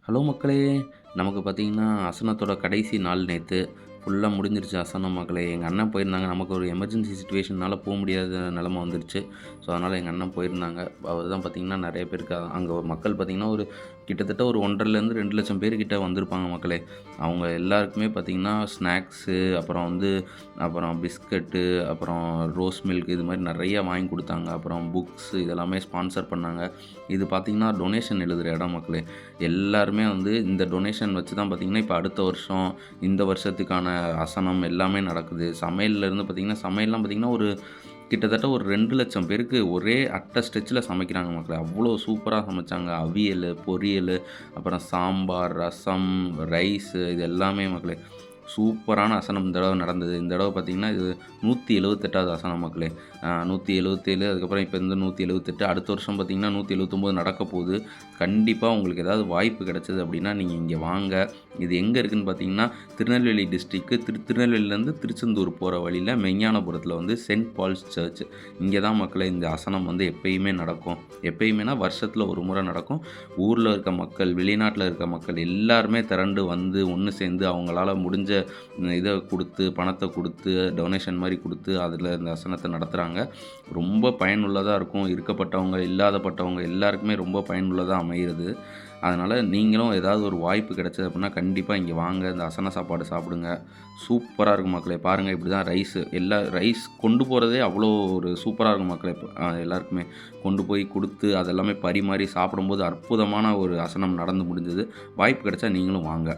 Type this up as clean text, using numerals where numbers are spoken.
Hello மக்களே! நமக்கு பார்த்தீங்கன்னா, அசனத்தோட கடைசி நாள் நேத்து. ஃபுல்லா முடிஞ்சிருச்சு அசனம் மக்களே. எங்க அண்ணன் போயிருந்தாங்க. நமக்கு ஒரு எமர்ஜென்சி சிச்சுவேஷன்னால முடியாத நிலைமை வந்துருச்சு. ஸோ, அதனால எங்க அண்ணன் போயிருந்தாங்க. அவர் தான் பார்த்தீங்கன்னா, நெறைய பேருக்கு அங்க மக்கள் பார்த்தீங்கன்னா, ஒரு கிட்டத்தட்ட ஒரு 1,50,000லேருந்து 2,00,000 பேர் கிட்ட வந்திருப்பாங்க மக்களே. அவங்க எல்லாருக்குமே பார்த்தீங்கன்னா, ஸ்நாக்ஸு, அப்புறம் பிஸ்கட்டு, அப்புறம் ரோஸ் மில்க் இது மாரி நெறைய வாங்கி குடுத்தாங்க. அப்புறம் புக்ஸ் இதெல்லாமே ஸ்பான்சர் பண்ணாங்க. இது பார்த்தீங்கன்னா, டொனேஷன் எழுதுற இடம் மக்களே. எல்லாருமே இந்த டொனேஷன் வச்சு தான் பார்த்தீங்கன்னா, இப்ப அடுத்த வருஷம், இந்த வருஷத்துக்கான அசனம் எல்லாமே நடக்குது. சமையல்லேருந்து பார்த்தீங்கன்னா, சமையல்லாம் பார்த்தீங்கன்னா, கிட்டத்தட்ட ஒரு 2,00,000 பேருக்கு ஒரே அட்ட ஸ்ட்ரெச்சில சமைக்கிறாங்க மக்களே. அவ்வளோ சூப்பரா சமைச்சாங்க. அவியலு, பொரியலு, அப்புறம் சாம்பார், ரசம், ரைஸு இது எல்லாமே மக்களே. சூப்பரான அசனம் இந்த தடவ நடந்தது. இந்த தடவ பார்த்தீங்கன்னா, இது 178வது அசனம் மக்களே. 177 அதுக்கப்புறம் இப்ப 178 அடுத்த வருஷம் பார்த்தீங்கன்னா, 179 நடக்க போகுது. கண்டிப்பா உங்களுக்கு ஏதாவது வாய்ப்பு கிடைச்சது அப்படின்னா, நீங்க இங்க வாங்க. இது எங்க இருக்குன்னு பார்த்தீங்கன்னா, திருநெல்வேலி டிஸ்ட்ரிக்ட் திருநெல்வேலியிலேருந்து திருச்செந்தூர் போற வழியில மெஞ்ஞானபுரத்தில செயின்ட் பால்ஸ் சர்ச். இங்க தான் மக்களே இந்த அசனம் எப்பயுமே நடக்கும். எப்பயுமேனா வருஷத்துல ஒரு முறை நடக்கும். ஊர்ல இருக்க மக்கள், வெளிநாட்ல இருக்க மக்கள் எல்லாருமே திரண்டு ஒண்ணு சேர்ந்து அவங்களால முடிஞ்ச இத குடுத்து, பணத்த குடுத்து, டொனேஷன் மாரி குடுத்து, அதில இந்த அசனத்த நடத்துறாங்க. ரொம்ப பயனுள்ளதா இருக்கும். இருக்கப்பட்டவங்க, இல்லாதப்பட்டவங்க எல்லாருக்குமே ரொம்ப பயனுள்ளதா அமையிறது. அதனால நீங்களும் ஏதாவது ஒரு வாய்ப்பு கிடைச்சது அப்படின்னா, கண்டிப்பா இங்க வாங்க. இந்த அசன சாப்பாடு சாப்பிடுங்க. சூப்பரா இருக்கும் மக்களே! பாருங்க இப்படி தான் ரைஸ் கொண்டு போறதே அவ்வளோ ஒரு சூப்பரா இருக்கும் மக்களே! எல்லாருக்குமே கொண்டு போய் குடுத்து, அதெல்லாமே பரிமாறி சாப்பிடும்போது அற்புதமான ஒரு அசனம் நடந்து முடிஞ்சது. வாய்ப்பு கிடைச்சா நீங்களும் வாங்க.